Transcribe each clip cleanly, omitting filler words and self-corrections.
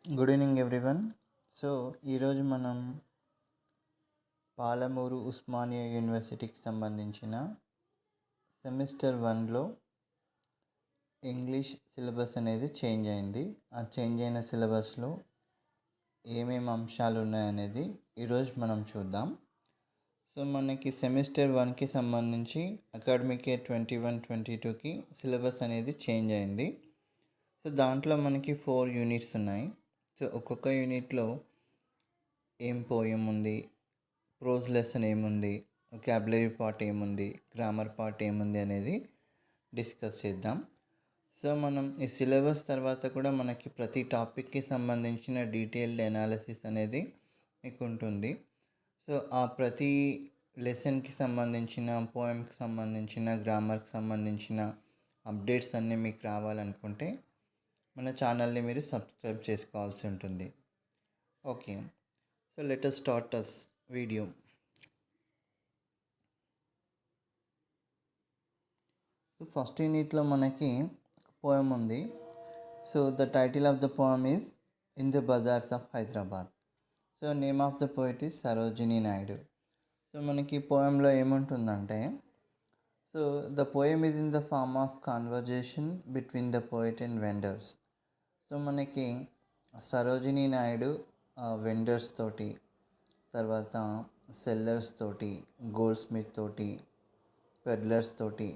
Good evening everyone. So ఈరోజు మనం పాలమూరు ఉస్మానియా యూనివర్సిటీకి సంబంధించిన సెమిస్టర్ 1లో ఇంగ్లీష్ సిలబస్ అనేది చేంజ్ అయింది. ఆ చేంజ్ అయిన సిలబస్లో ఏమేమి అంశాలు ఉన్నాయనేది ఈరోజు మనం చూద్దాం. సో మనకి సెమిస్టర్ 1కి సంబంధించి అకాడమిక్ ఇయర్ 21-22కి సిలబస్ అనేది చేంజ్ అయింది. సో దాంట్లో మనకి 4 యూనిట్స్ ఉన్నాయి. సో ఒక్కొక్క యూనిట్లో ఏం పోయం ఉంది, ప్రోజ్ లెసన్ ఏముంది, వొకాబులరీ పార్ట్ ఏముంది, గ్రామర్ పార్ట్ ఏముంది అనేది డిస్కస్ చేద్దాం. సో మనం ఈ సిలబస్ తర్వాత కూడా మనకి ప్రతి టాపిక్కి సంబంధించిన డీటెయిల్డ్ అనాలిసిస్ అనేది మీకు ఉంటుంది. సో ఆ ప్రతి లెసన్కి సంబంధించిన, పోయంకి సంబంధించిన, గ్రామర్కి సంబంధించిన అప్డేట్స్ అన్నీ మీకు రావాలనుకుంటే మన ఛానల్ని మీరు సబ్స్క్రైబ్ చేసుకోవాల్సి ఉంటుంది. Okay, so let us start us video. So first యూనిట్లో మనకి పోయం ఉంది. So the title of the poem is in the bazaars of Hyderabad. So name of the poet is Sarojini Naidu. So మనకి పోయంలో ఏముంటుందంటే, so the poem is in the form of conversation between the poet and vendors. So మనకి Sarojini Naidu vendors తోటి, తర్వాత sellers తోటి, gold Smith తోటి, peddlers తోటి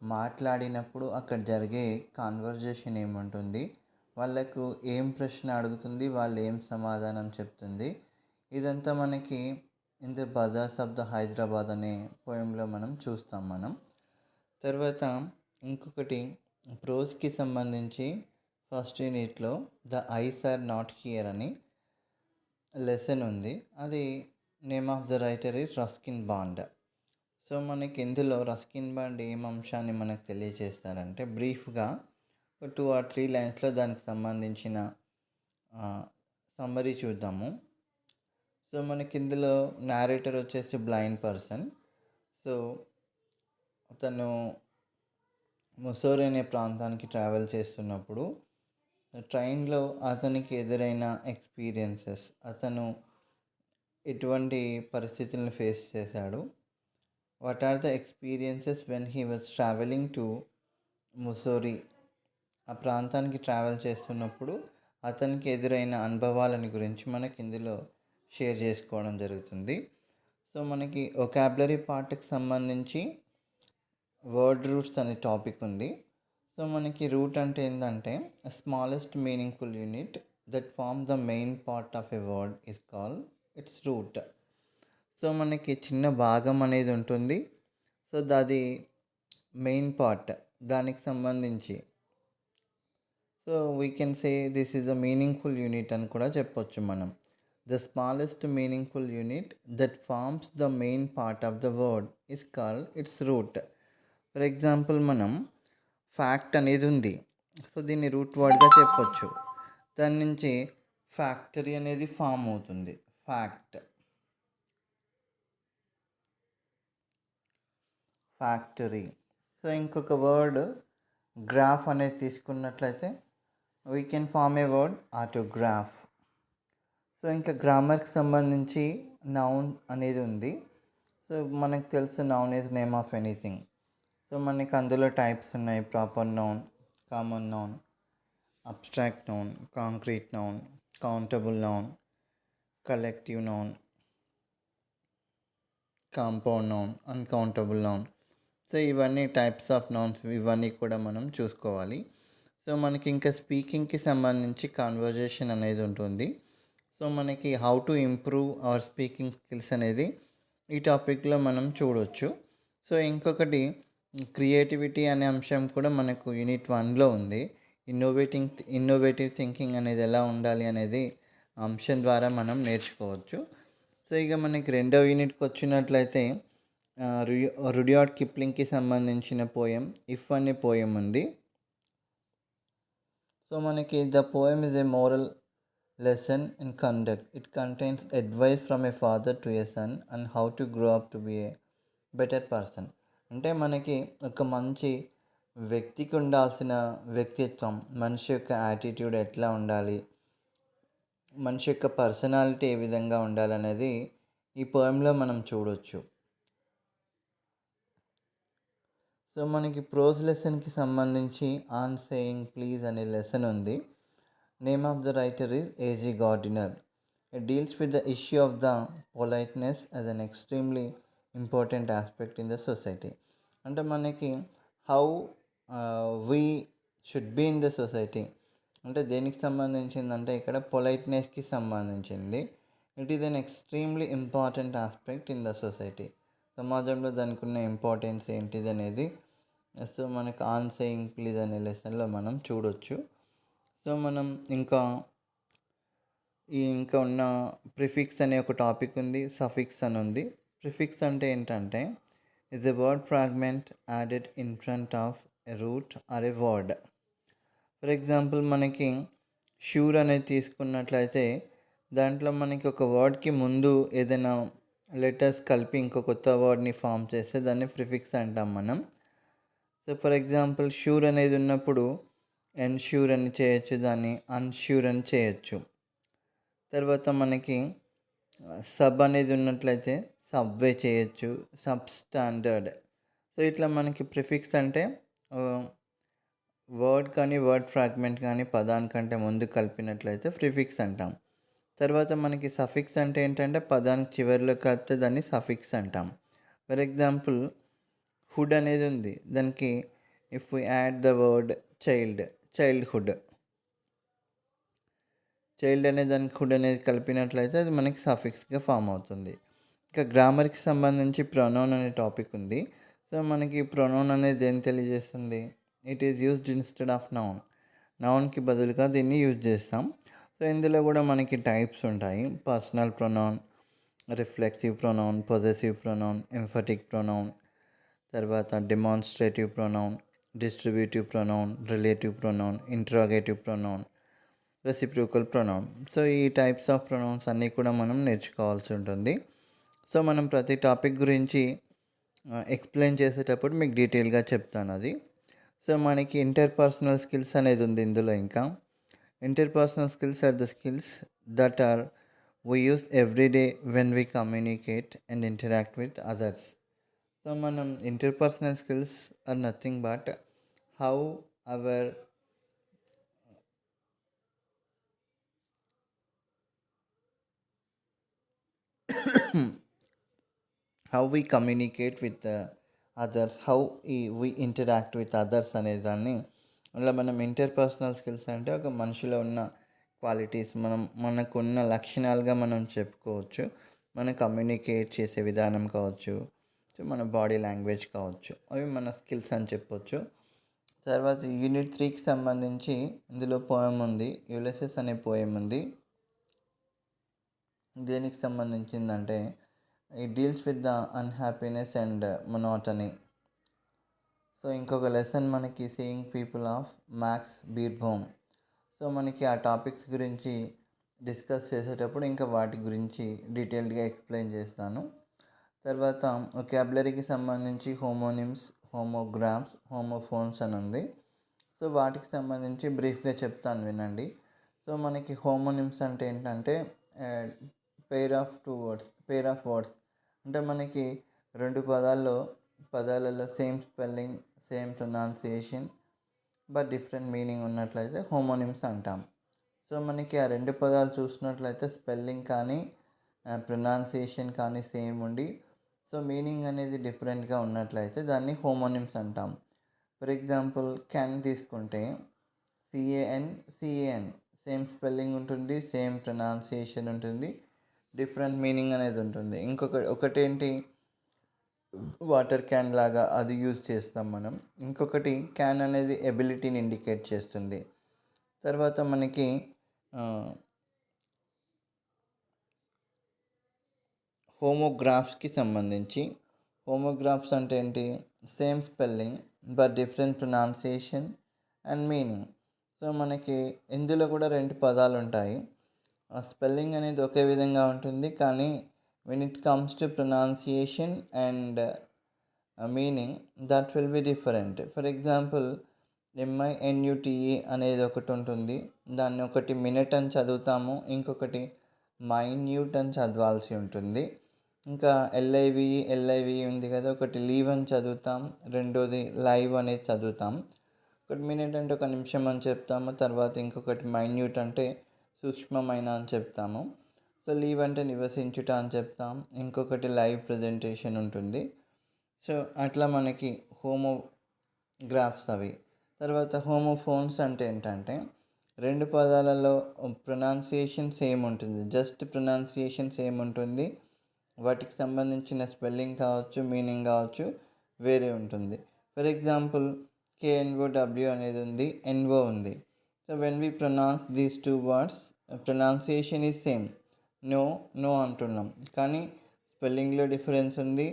మాట్లాడినప్పుడు అక్కడ జరిగే కాన్వర్జేషన్ ఏముంటుంది, వాళ్ళకు ఏం ప్రశ్న అడుగుతుంది, వాళ్ళు ఏం సమాధానం చెప్తుంది, ఇదంతా మనకి in the bazaars of the Hyderabad అనే పోయంలో మనం చూస్తాం. తర్వాత ఇంకొకటి ప్రోజ్కి సంబంధించి ఫస్ట్ యూనిట్లో the eyes are not here అని లెసన్ ఉంది. అది name of the writer is Ruskin Bond. So మనకి ఇందులో రస్కిన్ బాండ్ ఏం అంశాన్ని మనకు తెలియజేస్తారంటే, బ్రీఫ్గా 2 or 3 లైన్స్లో దానికి సంబంధించిన సమ్మరీ చూద్దాము. సో మనకి ఇందులో నారేటర్ వచ్చేసి బ్లైండ్ పర్సన్. సో అతను ముసోరి అనే ప్రాంతానికి ట్రావెల్ చేస్తున్నప్పుడు ట్రైన్లో అతనికి ఎదురైన ఎక్స్పీరియన్సెస్, అతను ఎటువంటి పరిస్థితులను ఫేస్ చేశాడు, what are the experiences when he was travelling to Mussoorie, ఆ ప్రాంతానికి ట్రావెల్ చేస్తున్నప్పుడు అతనికి ఎదురైన అనుభవాలని గురించి మనకి ఇందులో షేర్ చేసుకోవడం జరుగుతుంది. సో మనకి వొకాబులరీ పార్ట్కి సంబంధించి వర్డ్ రూట్స్ అనే టాపిక్ ఉంది. సో మనకి రూట్ అంటే ఏంటంటే, smallest meaningful unit that form the main part of a word is called its root. So మనకి చిన్న భాగం అనేది ఉంటుంది. సో అది మెయిన్ పార్ట్, దానికి సంబంధించి. So we can say this is a meaningful unit అని కూడా చెప్పొచ్చు మనం. The smallest meaningful unit that forms the main part of the word is called its root. For example మనం ఫ్యాక్ట్ అనేది ఉంది. సో దీన్ని రూట్ వర్డ్గా చెప్పొచ్చు. దాని నుంచి ఫ్యాక్టరీ అనేది ఫామ్ అవుతుంది, ఫ్యాక్టరీ. సో ఇంకొక వర్డ్ గ్రాఫ్ అనేది తీసుకున్నట్లయితే we can form a word autograph. So ఇంకా గ్రామర్కి సంబంధించి నౌన్ అనేది ఉంది. సో మనకు తెలుసు noun is name of anything. So మనకి అందులో టైప్స్ ఉన్నాయి: proper noun, common noun, abstract noun, concrete noun, countable noun, collective noun, compound noun, uncountable noun. So ఇవన్నీ టైప్స్ ఆఫ్ నౌన్స్, ఇవన్నీ కూడా మనం చూసుకోవాలి. సో మనకి ఇంకా స్పీకింగ్కి సంబంధించి కాన్వర్జేషన్ అనేది ఉంటుంది. సో మనకి how to improve our speaking skills అనేది ఈ టాపిక్లో మనం చూడవచ్చు. సో ఇంకొకటి క్రియేటివిటీ అనే అంశం కూడా మనకు యూనిట్ 1లో ఉంది. ఇన్నోవేటివ్ థింకింగ్ అనేది ఎలా ఉండాలి అనేది అంశం ద్వారా మనం నేర్చుకోవచ్చు. సో ఇక మనకి రెండవ యూనిట్కి వచ్చినట్లయితే రుడియార్డ్ కిప్లింగ్కి సంబంధించిన పోయం ఇఫ్ అనే పోయం ఉంది. సో మనకి the poem is a moral lesson in conduct. It contains advice from a father to a son and how to grow up to be a better person. అంటే మనకి ఒక మంచి వ్యక్తికి ఉండాల్సిన వ్యక్తిత్వం, మనిషి యొక్క యాటిట్యూడ్ ఎట్లా ఉండాలి, మనిషి యొక్క పర్సనాలిటీ ఏ విధంగా ఉండాలనేది ఈ పోయంలో మనం చూడొచ్చు. సో మనకి ప్రోజ్ లెసన్కి సంబంధించి ఆన్ సేయింగ్ ప్లీజ్ అనే లెసన్ ఉంది. Name of the writer is A G Gardiner. It deals with the issue of the politeness as an extremely important aspect in the society. అంటే మనకి how we should be in the society అంటే దేనికి సంబంధించిందంటే ఇక్కడ పొలైట్నెస్కి సంబంధించింది. It is an extremely important aspect in the society. సమాజంలో దానికి ఉన్న ఇంపార్టెన్స్ ఏంటిది అనేది సో మనకు ఆన్ సేయింగ్ ప్లీజ్ అనే లెసన్లో మనం చూడొచ్చు. సో మనం ఇంకా ఉన్న ప్రిఫిక్స్ అనే ఒక టాపిక్ ఉంది, సఫిక్స్ అని ఉంది. ప్రిఫిక్స్ అంటే ఏంటంటే is a word fragment added in front of a root or a word. For example మనకి షూర్ అనేది తీసుకున్నట్లయితే దాంట్లో మనకి ఒక వర్డ్కి ముందు ఏదైనా లెటర్స్ కలిపి ఇంకో కొత్త వర్డ్ని ఫామ్ చేస్తే దాన్ని ప్రిఫిక్స్ అంటాం మనం. సో ఫర్ ఎగ్జాంపుల్ షూర్ అనేది ఉన్నప్పుడు ఎన్ష్యూర్ అని చేయొచ్చు, దాన్ని అన్ష్యూర్ అని చేయొచ్చు. తర్వాత మనకి సబ్ అనేది ఉన్నట్లయితే సబ్వే చేయొచ్చు, సబ్ స్టాండర్డ్. సో ఇట్లా మనకి ప్రిఫిక్స్ అంటే వర్డ్ కానీ వర్డ్ ఫ్రాగ్మెంట్ కానీ పదానికంటే ముందు కలిపినట్లయితే ప్రిఫిక్స్ అంటాం. తర్వాత మనకి సఫిక్స్ అంటే ఏంటంటే పదానికి చివరిలో కలిపితే దాన్ని సఫిక్స్ అంటాం. ఫర్ ఎగ్జాంపుల్ హుడ్ అనేది ఉంది, దానికి if we add the word childhood అనే దానికి హుడ్ అనేది కలిపినట్లయితే అది మనకి సఫిక్స్గా ఫామ్ అవుతుంది. ఇంకా గ్రామర్కి సంబంధించి ప్రొనౌన్ అనే టాపిక్ ఉంది. సో మనకి ప్రొనౌన్ అనేది దేన్ని తెలియజేస్తుంది? It is used instead of నౌన్కి బదులుగా దీన్ని యూజ్ చేస్తాం. సో ఇందులో కూడా మనకి టైప్స్ ఉంటాయి. Personal pronoun, reflexive pronoun, possessive pronoun, emphatic pronoun, తర్వాత demonstrative pronoun, distributive pronoun, relative pronoun, interrogative pronoun, reciprocal pronoun. So ఈ టైప్స్ ఆఫ్ ప్రొనౌన్స్ అన్నీ కూడా మనం నేర్చుకోవాల్సి ఉంటుంది. సో మనం ప్రతి టాపిక్ గురించి ఎక్స్ప్లెయిన్ చేసేటప్పుడు మీకు డీటెయిల్గా చెప్తాను అది. సో మనకి ఇంటర్పర్సనల్ స్కిల్స్ అనేది ఉంది ఇందులో. ఇంకా interpersonal skills are the skills that are we use every day when we communicate and interact with others. So మనం interpersonal skills are nothing but how our how we communicate with others, how we interact with others అనే దాన్ని అలా మనం interpersonal skills అంటే ఒక మనిషిలో ఉన్న qualities, మనకున్న లక్షణాలుగా మనం చెప్పుకోవచ్చు. మనం కమ్యూనికేట్ చేసే విధానం కావచ్చు, మన బాడీ లాంగ్వేజ్ కావచ్చు, అవి మన స్కిల్స్ అని చెప్పొచ్చు. తర్వాత యూనిట్ 3కి సంబంధించి ఇందులో పోయం ఉంది, యులిసెస్ అనే పోయం ఉంది. దేనికి సంబంధించిందంటే it deals with the unhappiness and monotony. So ఇంకొక లెసన్ మనకి seeing people of Max Beerbohm. So మనకి ఆ టాపిక్స్ గురించి డిస్కస్ చేసేటప్పుడు ఇంకా వాటి గురించి డీటెయిల్డ్గా ఎక్స్ప్లెయిన్ చేస్తాను. తర్వాత వొకాబులరీకి సంబంధించి హోమోనిమ్స్, హోమోగ్రామ్స్, హోమోఫోన్స్ అని ఉంది. సో వాటికి సంబంధించి బ్రీఫ్గా చెప్తాను వినండి. సో మనకి హోమోనిమ్స్ అంటే ఏంటంటే పెయిర్ ఆఫ్ వర్డ్స్ అంటే మనకి రెండు పదాలలో same spelling, same pronunciation but different meaning ఉన్నట్లయితే హోమోనిమ్స్ అంటాం. సో మనకి ఆ రెండు పదాలు చూసినట్లయితే స్పెల్లింగ్ కానీ ప్రొనౌన్సియేషన్ కానీ సేమ్ ఉండి సో మీనింగ్ అనేది డిఫరెంట్గా ఉన్నట్లయితే దాన్ని హోమోనిమ్స్ అంటాం. ఫర్ ఎగ్జాంపుల్ క్యాన్ తీసుకుంటే సిఏఎన్ సేమ్ స్పెల్లింగ్ ఉంటుంది, సేమ్ ప్రొనౌన్సియేషన్ ఉంటుంది, డిఫరెంట్ మీనింగ్ అనేది ఉంటుంది. ఒకటేంటి వాటర్ క్యాన్ లాగా అది యూజ్ చేస్తాం మనం. ఇంకొకటి క్యాన్ అనేది ఎబిలిటీని ఇండికేట్ చేస్తుంది. తర్వాత మనకి హోమోగ్రాఫ్స్కి సంబంధించి హోమోగ్రాఫ్స్ అంటే ఏంటి? Same spelling but different pronunciation and meaning. So మనకి ఇందులో కూడా రెండు పదాలు ఉంటాయి. స్పెల్లింగ్ అనేది ఒకే విధంగా ఉంటుంది, కానీ when it comes to pronunciation and meaning that will be different. For example, MINUTE అనేది ఒకటి ఉంటుంది. దాన్ని ఒకటి మినిట్ అని చదువుతాము, ఇంకొకటి మైన్యూట్ అని చదవాల్సి ఉంటుంది. ఇంకా LIVE ఉంది కదా, ఒకటి లీవ్ అని చదువుతాం, రెండోది లైవ్ అనేది చదువుతాం. ఒకటి మినిట్ అంటే 1 నిమిషం అని చెప్తాము, తర్వాత ఇంకొకటి మైన్యూట్ అంటే సూక్ష్మమైన అని చెప్తాము. సో లీవ్ అంటే నివసించుట అని చెప్తాం, ఇంకొకటి లైవ్ ప్రజెంటేషన్ ఉంటుంది. సో అట్లా మనకి హోమోగ్రాఫ్స్ అవి. తర్వాత హోమోఫోన్స్ అంటే ఏంటంటే 2 పదాలలో ప్రొనౌన్సియేషన్ సేమ్ ఉంటుంది, జస్ట్ ప్రొనౌన్సియేషన్ సేమ్ ఉంటుంది, వాటికి సంబంధించిన స్పెల్లింగ్ కావచ్చు, మీనింగ్ కావచ్చు వేరే ఉంటుంది. ఫర్ ఎగ్జాంపుల్ KNOW అనేది ఉంది, NO ఉంది. So when we pronounce these 2 words pronunciation is same, no అంటున్నాం, కానీ స్పెల్లింగ్లో డిఫరెన్స్ ఉంది,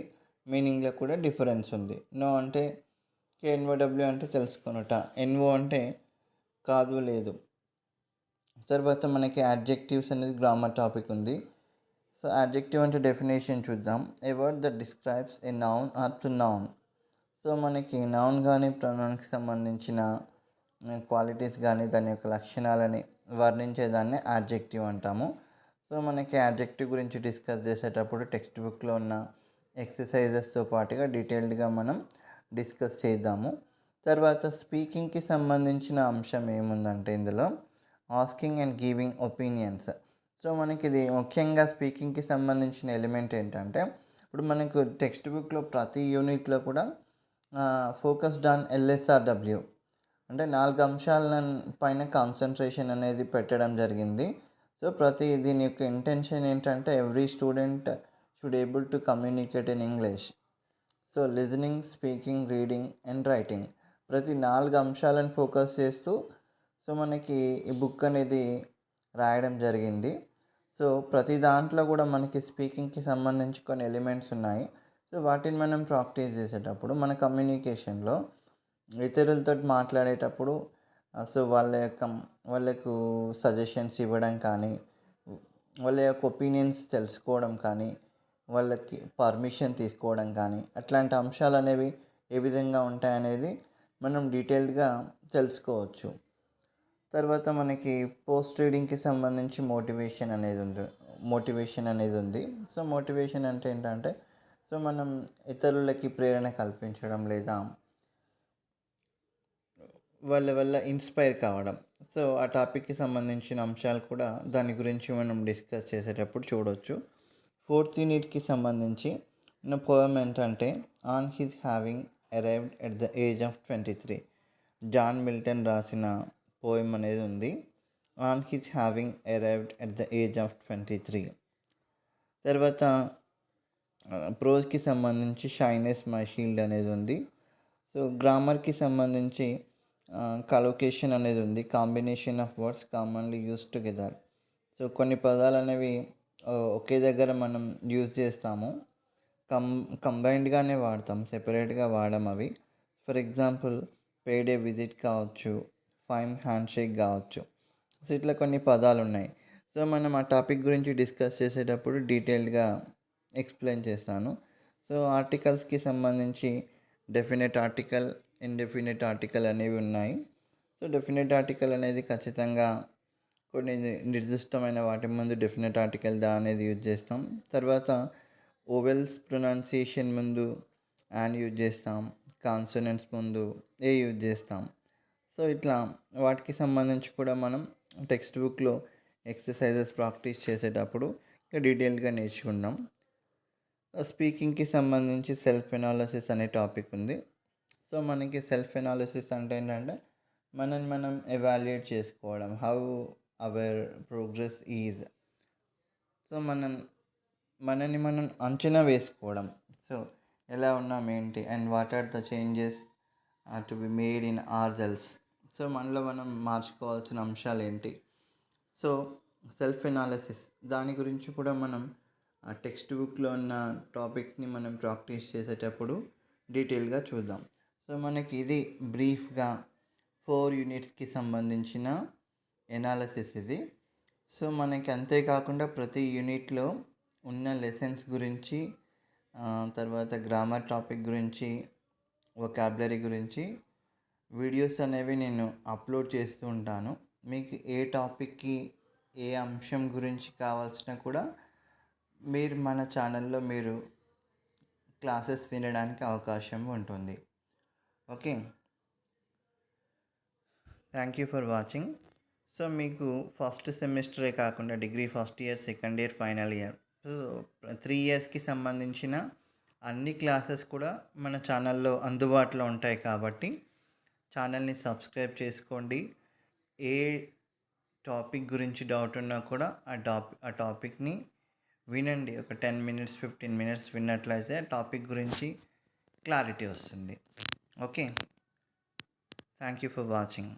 మీనింగ్లో కూడా డిఫరెన్స్ ఉంది. నో అంటే KNOW అంటే తెలుసుకొనుట, NO అంటే కాదు లేదు. తర్వాత మనకి యాడ్జెక్టివ్స్ అనేది గ్రామర్ టాపిక్ ఉంది. సో యాడ్జెక్టివ్ అంటే డెఫినేషన్ చూద్దాం. A word that describes a noun or pronoun. So మనకి నౌన్ కానీ ప్రొనౌన్కి సంబంధించిన క్వాలిటీస్ కానీ దాని యొక్క లక్షణాలని వర్ణించేదాన్ని యాడ్జెక్టివ్ అంటాము. సో మనకి యాడ్జెక్టివ్ గురించి డిస్కస్ చేసేటప్పుడు టెక్స్ట్ బుక్లో ఉన్న ఎక్సర్సైజెస్తో పాటుగా డీటెయిల్డ్గా మనం డిస్కస్ చేద్దాము. తర్వాత స్పీకింగ్కి సంబంధించిన అంశం ఏముందంటే ఇందులో asking and giving opinions. So మనకి ఇది ముఖ్యంగా స్పీకింగ్కి సంబంధించిన ఎలిమెంట్ ఏంటంటే, ఇప్పుడు మనకు టెక్స్ట్ బుక్లో ప్రతి యూనిట్లో కూడా ఫోకస్డ్ ఆన్ LSRW అంటే 4 అంశాల పైన కాన్సన్ట్రేషన్ అనేది పెట్టడం జరిగింది. సో దీని యొక్క ఇంటెన్షన్ ఏంటంటే every student should able to communicate in English. So listening, speaking, reading and writing, ప్రతి 4 అంశాలను ఫోకస్ చేస్తూ సో మనకి ఈ బుక్ అనేది రాయడం జరిగింది. సో ప్రతి దాంట్లో కూడా మనకి స్పీకింగ్కి సంబంధించి కొన్ని ఎలిమెంట్స్ ఉన్నాయి. సో వాటిని మనం ప్రాక్టీస్ చేసేటప్పుడు మన కమ్యూనికేషన్లో ఇతరులతో మాట్లాడేటప్పుడు సో వాళ్ళకు సజెషన్స్ ఇవ్వడం కానీ, వాళ్ళ యొక్క ఒపీనియన్స్ తెలుసుకోవడం కానీ, వాళ్ళకి పర్మిషన్ తీసుకోవడం కానీ, అట్లాంటి అంశాలు అనేవి ఏ విధంగా ఉంటాయనేది మనం డీటెయిల్డ్గా తెలుసుకోవచ్చు. తర్వాత మనకి పోస్ట్ రీడింగ్కి సంబంధించి మోటివేషన్ అనేది ఉంది. సో మోటివేషన్ అంటే ఏంటంటే, సో మనం ఇతరులకి ప్రేరణ కల్పించడం లేదా వాళ్ళ వల్ల ఇన్స్పైర్ కావడం. సో ఆ టాపిక్కి సంబంధించిన అంశాలు కూడా దాని గురించి మనం డిస్కస్ చేసేటప్పుడు చూడవచ్చు. 4th యూనిట్కి సంబంధించి ఉన్న పోయం ఏంటంటే on his having arrived at the age of 23. John Milton రాసిన పోయం అనేది ఉంది, on his having arrived at the age of 23. తర్వాత ప్రోజ్కి సంబంధించి షైనెస్ మై షీల్డ్ అనేది ఉంది. సో గ్రామర్కి సంబంధించి కలోకేషన్ అనేది ఉంది, combination of words commonly use together. So కొన్ని పదాలు అనేవి ఒకే దగ్గర మనం యూజ్ చేస్తాము, కంబైన్డ్గానే వాడతాం, సెపరేట్గా వాడడం అవి. For example paid A visit కావచ్చు, ఫైమ్ హ్యాండ్ షేక్ కావచ్చు. సో ఇట్లా కొన్ని పదాలు ఉన్నాయి. సో మనం ఆ టాపిక్ గురించి డిస్కస్ చేసేటప్పుడు డీటెయిల్డ్గా ఎక్స్ప్లెయిన్ చేస్తాను. సో ఆర్టికల్స్కి సంబంధించి డెఫినెట్ ఆర్టికల్, ఇండెఫినెట్ ఆర్టికల్ అనేవి ఉన్నాయి. సో డెఫినెట్ ఆర్టికల్ అనేది ఖచ్చితంగా కొన్ని నిర్దిష్టమైన వాటి ముందు డెఫినెట్ ఆర్టికల్ అనేది యూజ్ చేస్తాం. తర్వాత ఓవెల్స్ ప్రొనౌన్సియేషన్ ముందు అండ్ యూజ్ చేస్తాం, కాన్సోనెంట్స్ ముందు ఏ యూజ్ చేస్తాం. సో ఇట్లా వాటికి సంబంధించి కూడా మనం టెక్స్ట్ బుక్లో ఎక్సర్సైజెస్ ప్రాక్టీస్ చేసేటప్పుడు డీటెయిల్గా నేర్చుకున్నాం. స్పీకింగ్కి సంబంధించి సెల్ఫ్ ఎనాలిసిస్ అనే టాపిక్ ఉంది. సో మనకి సెల్ఫ్ ఎనాలిసిస్ అంటే ఏంటంటే మనం ఎవాల్యుయేట్ చేసుకోవడం, how our progress is. So మనని మనం అంచనా వేసుకోవడం, సో ఎలా ఉన్నాం ఏంటి, and what are the changes to be made in our cells. So మనలో మనం మార్చుకోవాల్సిన అంశాలు ఏంటి. సో సెల్ఫ్ ఎనాలిసిస్ దాని గురించి కూడా మనం టెక్స్ట్ బుక్లో ఉన్న టాపిక్ని మనం ప్రాక్టీస్ చేసేటప్పుడు డీటెయిల్గా చూద్దాం. సో మనకి ఇది బ్రీఫ్గా 4 యూనిట్స్కి సంబంధించిన ఎనాలిసిస్ ఇది. సో మనకి అంతేకాకుండా ప్రతి యూనిట్లో ఉన్న లెసన్స్ గురించి, తర్వాత గ్రామర్ టాపిక్ గురించి, వొకాబులరీ గురించి వీడియోస్ అనేవి నేను అప్లోడ్ చేస్తూ ఉంటాను. మీకు ఏ టాపిక్కి ఏ అంశం గురించి కావాల్సినా కూడా మీరు మన ఛానల్లో మీరు క్లాసెస్ వినడానికి అవకాశం ఉంటుంది. Okay, thank you for watching. So మీకు ఫస్ట్ సెమిస్టరే కాకుండా degree first year, second year, final year, so 3 ఇయర్స్కి సంబంధించిన అన్ని క్లాసెస్ కూడా మన ఛానల్లో అందుబాటులో ఉంటాయి కాబట్టి ఛానల్ని సబ్స్క్రైబ్ చేసుకోండి. ఏ టాపిక్ గురించి డౌట్ ఉన్నా కూడా ఆ టాపిక్ని వినండి. ఒక 10 మినిట్స్ 15 మినిట్స్ విన్నట్లయితే టాపిక్ గురించి క్లారిటీ వస్తుంది. Okay, thank you for watching.